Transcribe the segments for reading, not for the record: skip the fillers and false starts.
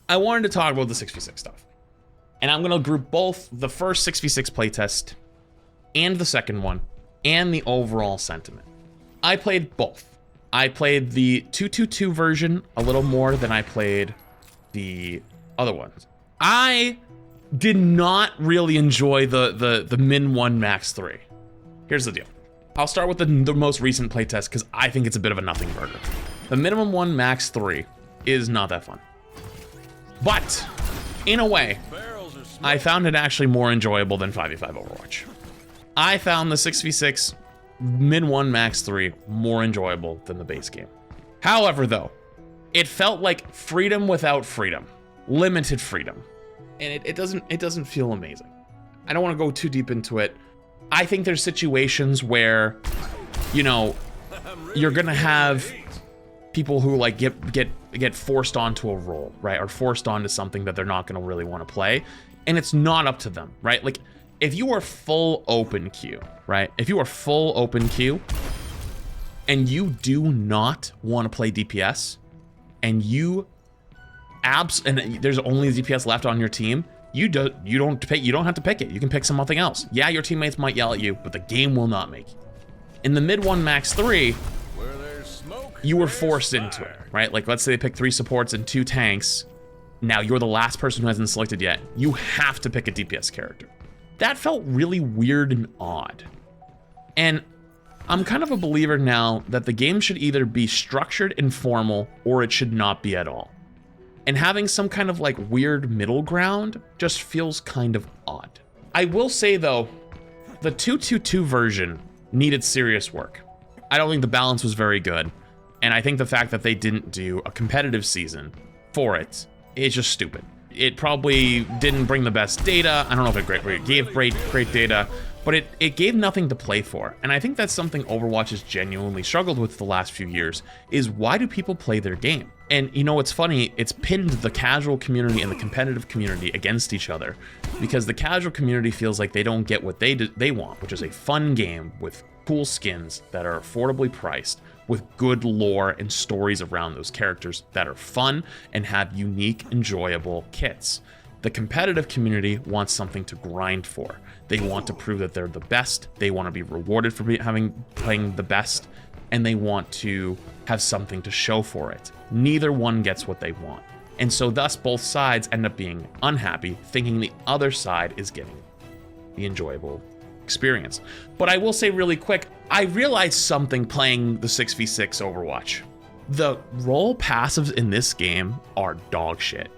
I wanted to talk about the 6v6 stuff. And I'm gonna group both the first 6v6 playtest and the second one and the overall sentiment. I played both. I played the 222 version a little more than I played the other ones. I did not really enjoy the min 1 max 3. Here's the deal. I'll start with the most recent playtest because I think it's a bit of a nothing burger. The minimum 1 max 3 is not that fun. But in a way, I found it actually more enjoyable than 5v5 Overwatch. I found the 6v6 min 1 max 3 more enjoyable than the base game. However, though, it felt like freedom without freedom, limited freedom, and it doesn't feel amazing. I don't want to go too deep into it. I think there's situations where, you know, you're gonna have people who like get forced onto a role, right, or forced onto something that they're not gonna really want to play, and it's not up to them, right? Like, if you are full open queue, right? If you are full open queue and you do not want to play DPS, and and there's only DPS left on your team, you don't have to pick it. You can pick something else. Yeah, your teammates might yell at you, but the game will not make you. In the mid 1 max 3, you were forced into it, right? Like, let's say they pick 3 supports and 2 tanks. Now you're the last person who hasn't selected yet. You have to pick a DPS character. That felt really weird and odd. And I'm kind of a believer now that the game should either be structured and formal, or it should not be at all. And having some kind of like weird middle ground just feels kind of odd. I will say though, the 222 version needed serious work. I don't think the balance was very good. And I think the fact that they didn't do a competitive season for it is just stupid. It probably didn't bring the best data. I don't know if it gave great data, but it gave nothing to play for. And I think that's something Overwatch has genuinely struggled with the last few years, is why do people play their game? And you know what's funny? It's pinned the casual community and the competitive community against each other, because the casual community feels like they don't get what they want, which is a fun game with cool skins that are affordably priced, with good lore and stories around those characters that are fun and have unique, enjoyable kits. The competitive community wants something to grind for. They want to prove that they're the best. They want to be rewarded for playing the best, and they want to have something to show for it. Neither one gets what they want. And so thus both sides end up being unhappy, thinking the other side is getting the enjoyable experience. But I will say really quick, I realized something playing the 6v6 Overwatch. The role passives in this game are dog shit.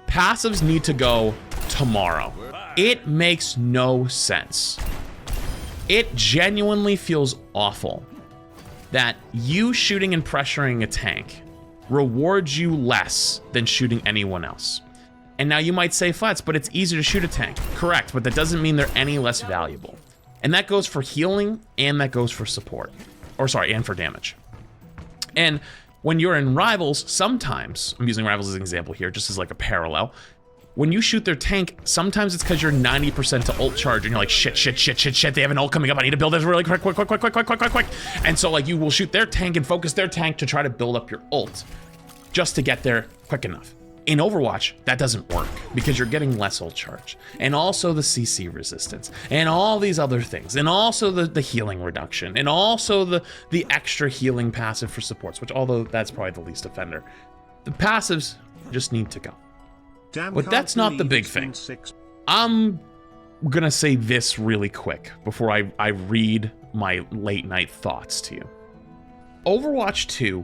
Passives need to go tomorrow. It makes no sense. It genuinely feels awful that you shooting and pressuring a tank rewards you less than shooting anyone else. And now you might say, Flats, but it's easier to shoot a tank. Correct, but that doesn't mean they're any less valuable. And that goes for healing, and that goes for support. And for damage. And when you're in Rivals, sometimes, I'm using Rivals as an example here, just as like a parallel, when you shoot their tank, sometimes it's because you're 90% to ult charge, and you're like, shit, they have an ult coming up, I need to build this really quick. And so like you will shoot their tank and focus their tank to try to build up your ult, just to get there quick enough. In Overwatch, that doesn't work because you're getting less ult charge, and also the CC resistance, and all these other things, and also the healing reduction, and also the extra healing passive for supports, which, although that's probably the least offender, the passives just need to go. But that's not the big thing. I'm gonna say this really quick before I read my late night thoughts to you. Overwatch 2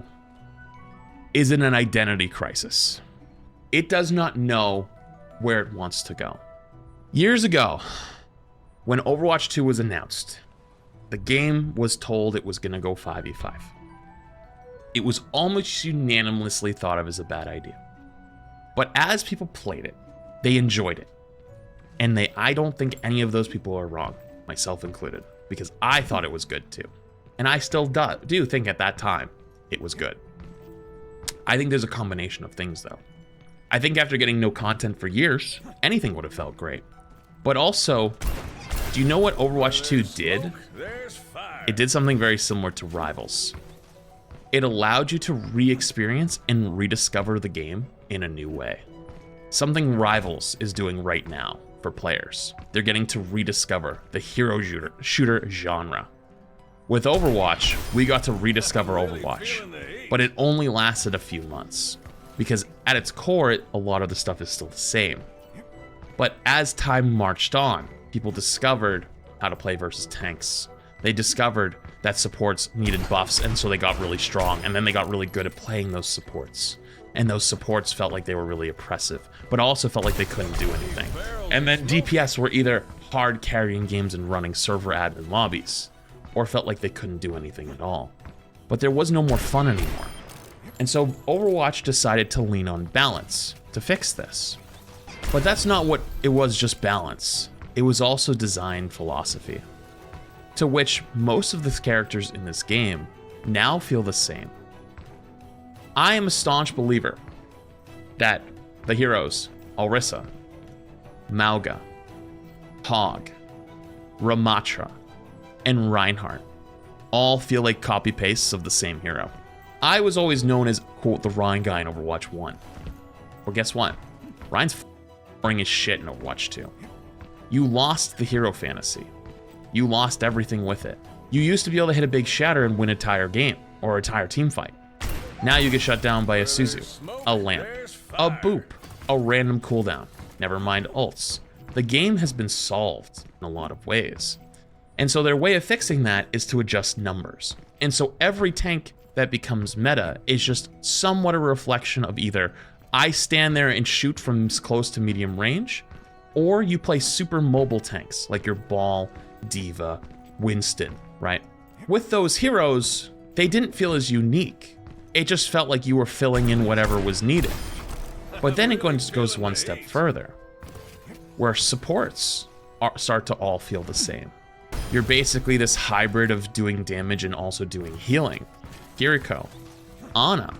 is in an identity crisis. It does not know where it wants to go. Years ago, when Overwatch 2 was announced, the game was told it was gonna go 5v5. It was almost unanimously thought of as a bad idea. But as people played it, they enjoyed it. And I don't think any of those people are wrong, myself included, because I thought it was good too. And I still do think at that time it was good. I think there's a combination of things though. I think after getting no content for years, anything would have felt great. But also, do you know what Overwatch 2 did? It did something very similar to Rivals. It allowed you to re-experience and rediscover the game in a new way. something Rivals is doing right now for players. They're getting to rediscover the hero shooter genre. With Overwatch, we got to rediscover Overwatch, but it only lasted a few months, because at its core, a lot of the stuff is still the same. But as time marched on, people discovered how to play versus tanks. They discovered that supports needed buffs, and so they got really strong, and then they got really good at playing those supports. And those supports felt like they were really oppressive, but also felt like they couldn't do anything. And then DPS were either hard carrying games and running server admin lobbies, or felt like they couldn't do anything at all. But there was no more fun anymore. And so Overwatch decided to lean on balance to fix this. But that's not what it was, just balance. It was also design philosophy, to which most of the characters in this game now feel the same. I am a staunch believer that the heroes, Orisa, Mauga, Hog, Ramatra, and Reinhardt all feel like copy-pastes of the same hero. I was always known as, quote, the Ryan guy in Overwatch 1. Well, guess what? Ryan's boring as shit in Overwatch 2. You lost the hero fantasy. You lost everything with it. You used to be able to hit a big shatter and win an entire game, or an entire team fight. Now you get shut down by a Suzu, a lamp, a boop, a random cooldown, never mind ults. The game has been solved in a lot of ways. And so their way of fixing that is to adjust numbers. And so every tank that becomes meta is just somewhat a reflection of either I stand there and shoot from close to medium range, or you play super mobile tanks like your Ball, Diva, Winston, right? With those heroes, they didn't feel as unique. It just felt like you were filling in whatever was needed. But then it goes one step further, where supports start to all feel the same. You're basically this hybrid of doing damage and also doing healing. Kiriko, Ana,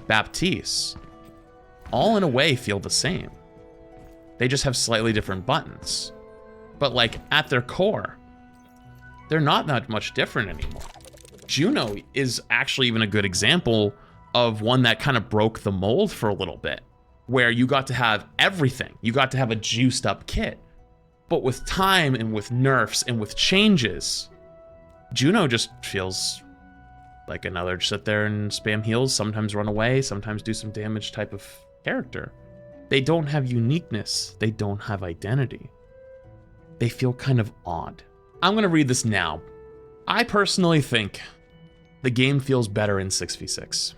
Baptiste, all in a way feel the same. They just have slightly different buttons. But like at their core, they're not that much different anymore. Juno is actually even a good example of one that kind of broke the mold for a little bit, where you got to have everything. You got to have a juiced up kit. But with time and with nerfs and with changes, Juno just feels like another sit there and spam heals, sometimes run away, sometimes do some damage type of character. They don't have uniqueness. They don't have identity. They feel kind of odd. I'm going to read this now. I personally think the game feels better in 6v6,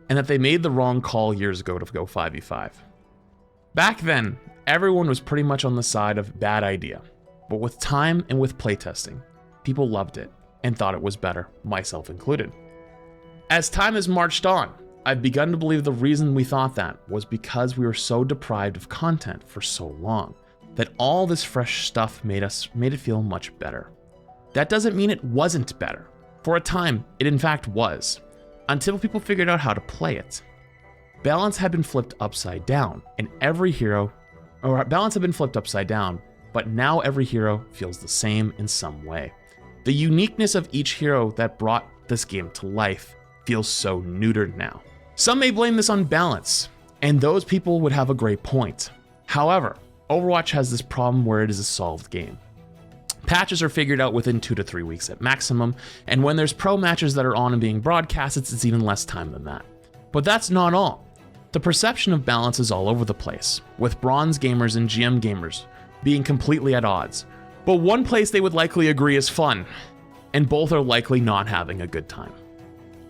and that they made the wrong call years ago to go 5v5. Back then, everyone was pretty much on the side of bad idea, but with time and with playtesting, people loved it and thought it was better, myself included. As time has marched on, I've begun to believe the reason we thought that was because we were so deprived of content for so long, that all this fresh stuff made it feel much better. That doesn't mean it wasn't better. For a time, it in fact was, until people figured out how to play it. Balance had been flipped upside down, and balance had been flipped upside down, but now every hero feels the same in some way. The uniqueness of each hero that brought this game to life feels so neutered now. Some may blame this on balance, and those people would have a great point. However, Overwatch has this problem where it is a solved game. Patches are figured out within 2 to 3 weeks at maximum, and when there's pro matches that are on and being broadcast, it's even less time than that. But that's not all. The perception of balance is all over the place, with bronze gamers and GM gamers being completely at odds. But one place they would likely agree is fun, and both are likely not having a good time.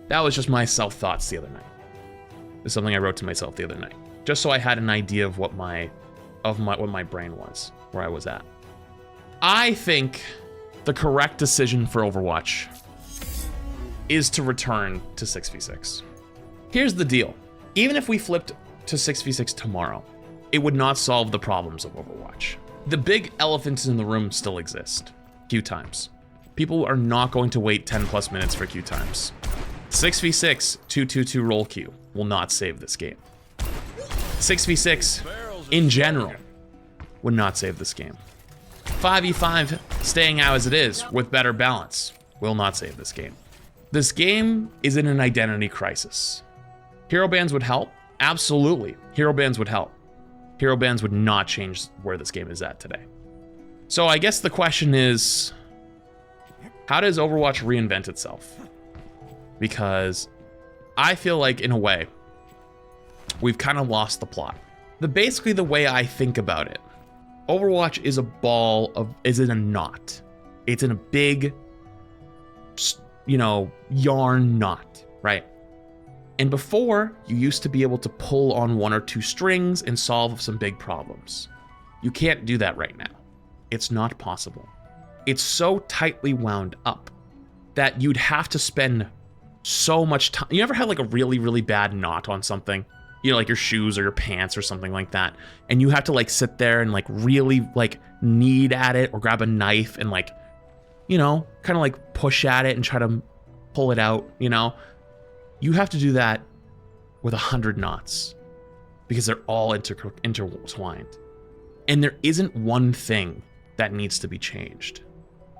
That was just my self-thoughts the other night. It's something I wrote to myself the other night, just so I had an idea of what my brain was, where I was at. I think the correct decision for Overwatch is to return to 6v6. Here's the deal. Even if we flipped to 6v6 tomorrow, it would not solve the problems of Overwatch. The big elephants in the room still exist. Queue times. People are not going to wait 10 plus minutes for queue times. 6v6 2-2-2 roll queue will not save this game. 6v6 in general would not save this game. 5v5 staying out as it is with better balance will not save this game. This game is in an identity crisis. Hero bans would help. Absolutely, hero bans would help. Hero bans would not change where this game is at today. So I guess the question is, how does Overwatch reinvent itself? Because I feel like, in a way, we've kind of lost the plot. Basically, the way I think about it, Overwatch is is in a knot. It's in a big, yarn knot, right? And before, you used to be able to pull on 1 or 2 strings and solve some big problems. You can't do that right now. It's not possible. It's so tightly wound up that you'd have to spend so much time. You ever had like a really, really bad knot on something? Like your shoes or your pants or something like that. And you have to like sit there and like really like knead at it or grab a knife and like, kind of like push at it and try to pull it out, You have to do that with 100 knots because they're all intertwined. And there isn't one thing that needs to be changed.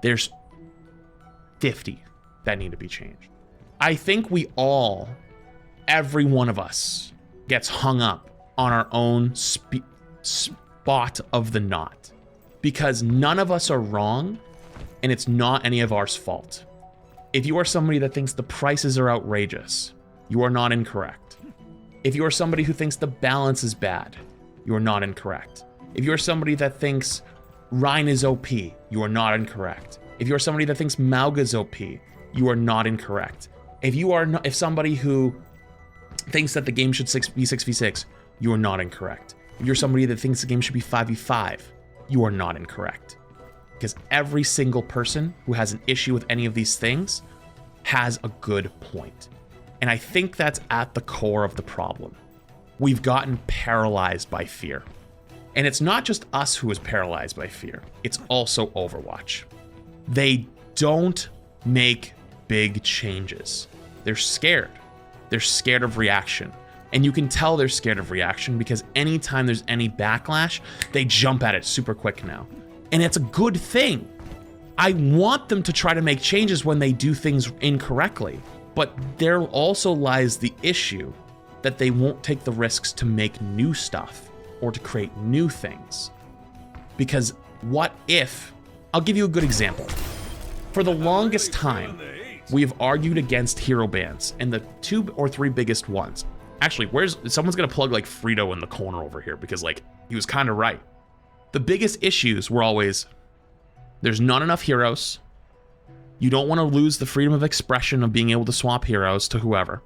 There's 50 that need to be changed. I think every one of us gets hung up on our own spot of the knot because none of us are wrong and it's not any of ours fault. If you are somebody that thinks the prices are outrageous, you are not incorrect. If you are somebody who thinks the balance is bad, you are not incorrect. If you are somebody that thinks Rhine is OP, you are not incorrect. If you are somebody that thinks Mauga is OP, you are not incorrect. If somebody who thinks that the game should be 6v6, you are not incorrect. If you're somebody that thinks the game should be 5v5, you are not incorrect. Because every single person who has an issue with any of these things has a good point. And I think that's at the core of the problem. We've gotten paralyzed by fear. And it's not just us who is paralyzed by fear. It's also Overwatch. They don't make big changes. They're scared. They're scared of reaction. And you can tell they're scared of reaction because anytime there's any backlash, they jump at it super quick now. And it's a good thing. I want them to try to make changes when they do things incorrectly. But there also lies the issue that they won't take the risks to make new stuff or to create new things. Because what if, I'll give you a good example. For the longest time, we have argued against hero bans, and the 2 or 3 biggest ones. Actually, someone's gonna plug like Frito in the corner over here because like he was kind of right. The biggest issues were always, there's not enough heroes. You don't want to lose the freedom of expression of being able to swap heroes to whoever.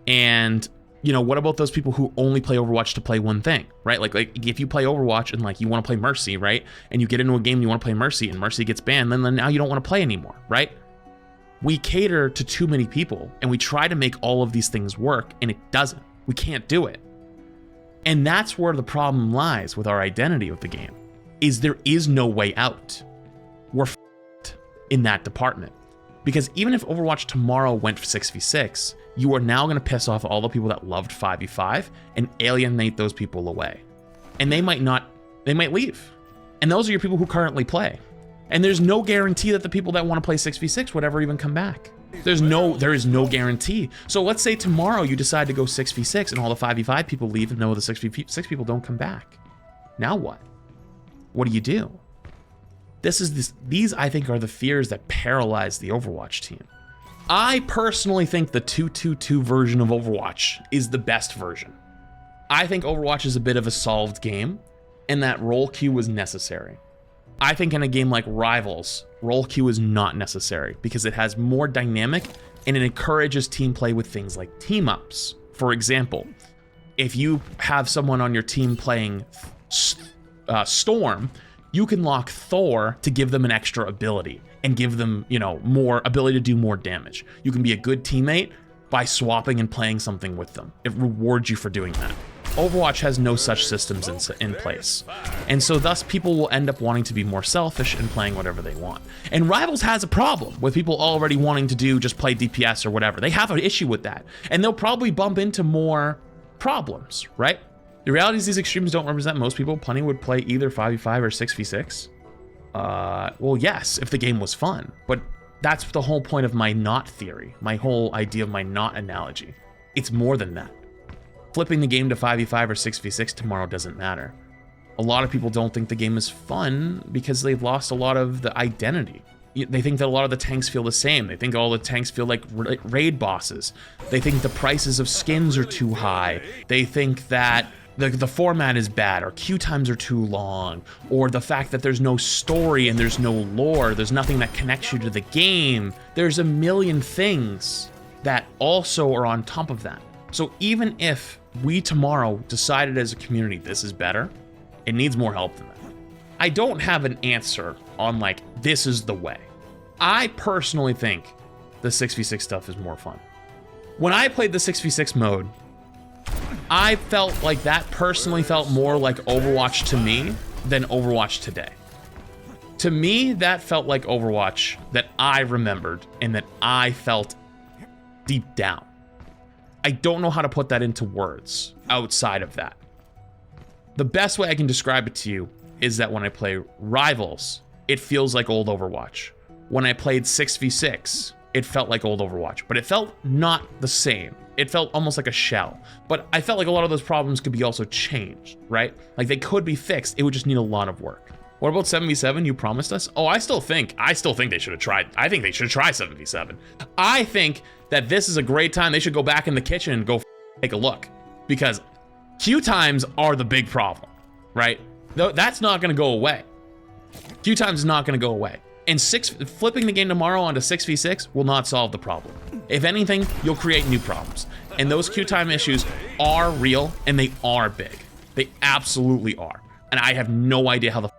And what about those people who only play Overwatch to play one thing, right? Like if you play Overwatch and like you want to play Mercy, right? And you get into a game and you want to play Mercy and Mercy gets banned, then now you don't want to play anymore, right? We cater to too many people and we try to make all of these things work and it doesn't. We can't do it. And that's where the problem lies with our identity of the game, is there is no way out. We're f***ed in that department. Because even if Overwatch tomorrow went for 6v6, you are now going to piss off all the people that loved 5v5 and alienate those people away. And they might leave. And those are your people who currently play. And there's no guarantee that the people that want to play 6v6 would ever even come back. There is no guarantee. So let's say tomorrow you decide to go 6v6 and all the 5v5 people leave and no, the 6v6 people don't come back. Now what? What do you do? These I think are the fears that paralyze the Overwatch team. I personally think the 2-2-2 version of Overwatch is the best version. I think Overwatch is a bit of a solved game and that role queue was necessary. I think in a game like Rivals, role queue is not necessary because it has more dynamic and it encourages team play with things like team ups. For example, if you have someone on your team playing Storm, you can lock Thor to give them an extra ability and give them, more ability to do more damage. You can be a good teammate by swapping and playing something with them. It rewards you for doing that. Overwatch has no such systems in place. And so thus people will end up wanting to be more selfish and playing whatever they want. And Rivals has a problem with people already wanting to just play DPS or whatever. They have an issue with that. And they'll probably bump into more problems, right? The reality is these extremes don't represent most people. Plenty would play either 5v5 or 6v6. Well, yes, if the game was fun. But that's the whole point of my knot theory. My whole idea of my knot analogy. It's more than that. Flipping the game to 5v5 or 6v6 tomorrow doesn't matter. A lot of people don't think the game is fun because they've lost a lot of the identity. They think that a lot of the tanks feel the same. They think all the tanks feel like raid bosses. They think the prices of skins are too high. They think that the format is bad, or queue times are too long, or the fact that there's no story and there's no lore, there's nothing that connects you to the game. There's a million things that also are on top of that. So even if we tomorrow decided as a community this is better, it needs more help than that. I don't have an answer on like, this is the way. I personally think the 6v6 stuff is more fun. When I played the 6v6 mode, I felt like that personally felt more like Overwatch to me than Overwatch today. To me, that felt like Overwatch that I remembered and that I felt deep down. I don't know how to put that into words outside of that. The best way I can describe it to you is that when I play Rivals, it feels like old Overwatch. When I played 6v6, it felt like old Overwatch, but it felt not the same. It felt almost like a shell. But I felt like a lot of those problems could be also changed, right? Like they could be fixed. It would just need a lot of work. What about 7v7 you promised us? Oh, I still think they should have tried. I think they should try 7v7. I think that this is a great time. They should go back in the kitchen and go take a look, because queue times are the big problem, right? That's not gonna go away. Queue times is not gonna go away. And flipping the game tomorrow onto 6v6 will not solve the problem. If anything, you'll create new problems. And those queue time issues are real and they are big. They absolutely are. And I have no idea how to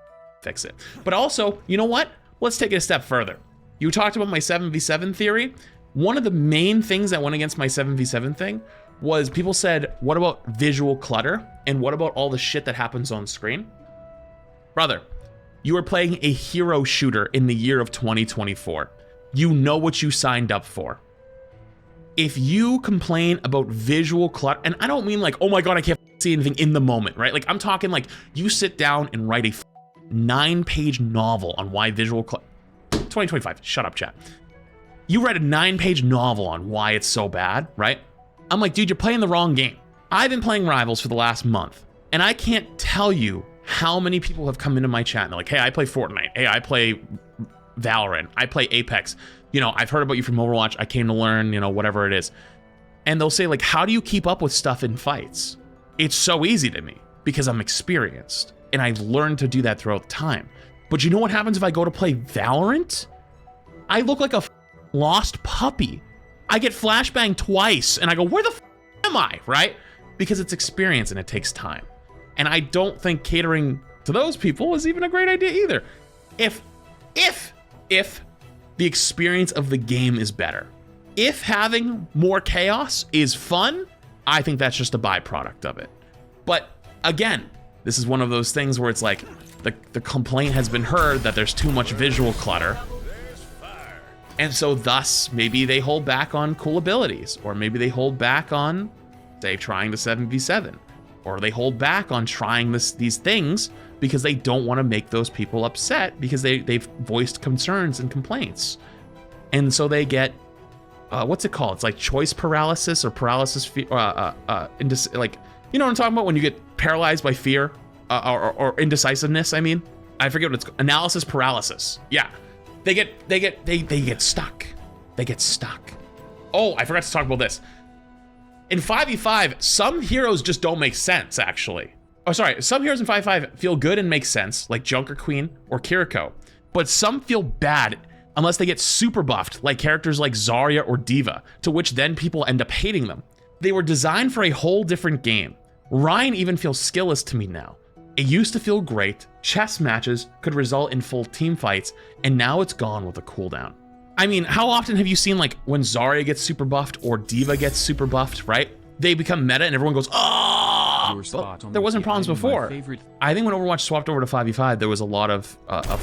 fix it. But also, you know what? Let's take it a step further. You talked about my 7v7 theory. One of the main things that went against my 7v7 thing was people said, what about visual clutter? And what about all the shit that happens on screen? Brother, you are playing a hero shooter in the year of 2024. You know what you signed up for. If you complain about visual clutter, and I don't mean like, oh my God, I can't see anything in the moment, right? Like I'm talking like you sit down and write a 9-page novel on why visual clutter, 2025, shut up chat. You write a 9-page novel on why it's so bad, right? I'm like, dude, you're playing the wrong game. I've been playing Rivals for the last month, and I can't tell you how many people have come into my chat and they're like, hey, I play Fortnite. Hey, I play Valorant. I play Apex. You know, I've heard about you from Overwatch. I came to learn, you know, whatever it is. And they'll say like, how do you keep up with stuff in fights? It's so easy to me because I'm experienced and I've learned to do that throughout time. But you know what happens if I go to play Valorant? I look like a lost puppy. I get flashbanged twice and I go, where the am I, right? Because it's experience and it takes time. And I don't think catering to those people is even a great idea either. If the experience of the game is better, if having more chaos is fun, I think that's just a byproduct of it. But again, this is one of those things where it's like the complaint has been heard that there's too much visual clutter. And so thus, maybe they hold back on cool abilities, or maybe they hold back on, say, trying the 7v7. Or they hold back on trying these things because they don't want to make those people upset because they've voiced concerns and complaints. And so they get, what's it called? It's like choice paralysis or paralysis, like, you know what I'm talking about when you get paralyzed by fear or indecisiveness, I mean? I forget what it's called. Analysis paralysis. Yeah. They get stuck. They get stuck. Oh, I forgot to talk about this. In 5v5, some heroes just don't make sense, actually. Oh, sorry, some heroes in 5v5 feel good and make sense, like Junker Queen or Kiriko. But some feel bad unless they get super buffed, like characters like Zarya or D.Va, to which then people end up hating them. They were designed for a whole different game. Ryan even feels skillless to me now. It used to feel great, chess matches could result in full team fights, and now it's gone with a cooldown. I mean, how often have you seen like when Zarya gets super buffed or D.Va gets super buffed, right? They become meta and everyone goes, oh! But there wasn't problems before. I think when Overwatch swapped over to 5v5, there was a lot of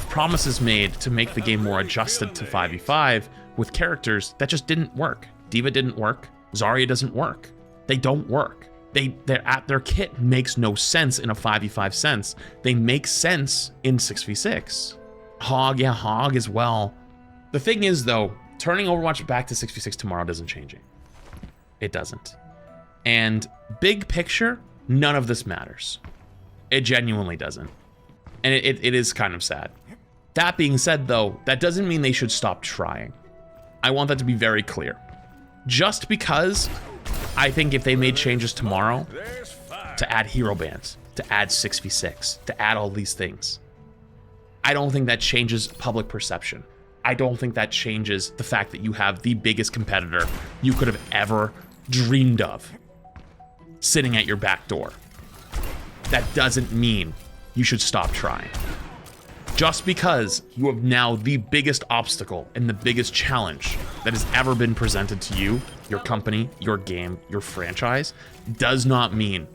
promises made to make the game more adjusted to 5v5 with characters that just didn't work. D.Va didn't work. Zarya doesn't work. They don't work. Their kit makes no sense in a 5v5 sense. They make sense in 6v6. Hog, yeah, Hog as well. The thing is, though, turning Overwatch back to 6v6 tomorrow doesn't change it. It doesn't. And big picture, none of this matters. It genuinely doesn't. And it is kind of sad. That being said, though, that doesn't mean they should stop trying. I want that to be very clear. Just because I think if they made changes tomorrow to add hero bans, to add 6v6, to add all these things, I don't think that changes public perception. I don't think that changes the fact that you have the biggest competitor you could have ever dreamed of sitting at your back door. That doesn't mean you should stop trying. Just because you have now the biggest obstacle and the biggest challenge that has ever been presented to you, your company, your game, your franchise, does not mean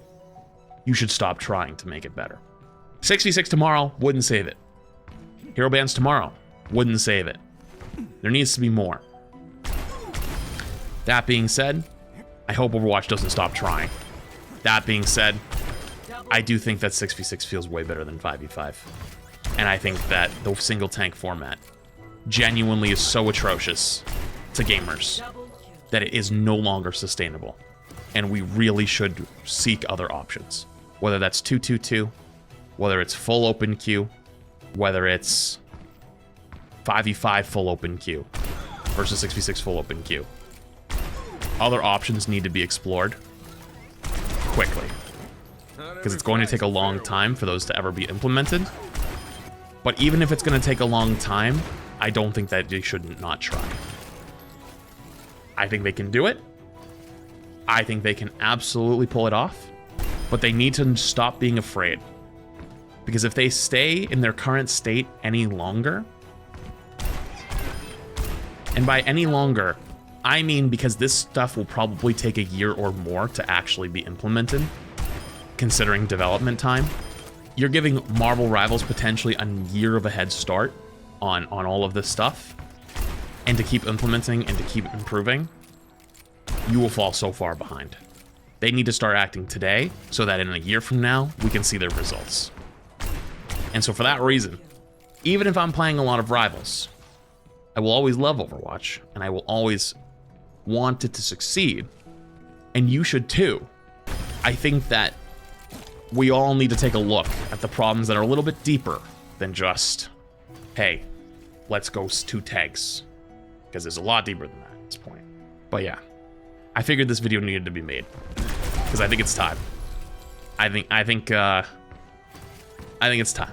you should stop trying to make it better. 6v6 tomorrow wouldn't save it. Hero bans tomorrow wouldn't save it. There needs to be more. That being said, I hope Overwatch doesn't stop trying. That being said, I do think that 6v6 feels way better than 5v5. And I think that the single tank format genuinely is so atrocious to gamers that it is no longer sustainable. And we really should seek other options. Whether that's 2-2-2, whether it's full open queue, whether it's 5v5 full open queue versus 6v6 full open queue. Other options need to be explored quickly, because it's going to take a long time for those to ever be implemented. But even if it's going to take a long time, I don't think that they should not try. I think they can do it. I think they can absolutely pull it off, but they need to stop being afraid. Because if they stay in their current state any longer, and by any longer, I mean because this stuff will probably take a year or more to actually be implemented, considering development time, you're giving Marvel Rivals potentially a year of a head start on all of this stuff. And to keep implementing and to keep improving, you will fall so far behind. They need to start acting today so that in a year from now, we can see their results. And so for that reason, even if I'm playing a lot of Rivals, I will always love Overwatch, and I will always want it to succeed. And you should too. I think that we all need to take a look at the problems that are a little bit deeper than just, hey, let's go 2 tags. Because there's a lot deeper than that at this point. But yeah, I figured this video needed to be made because I think it's time. I think it's time.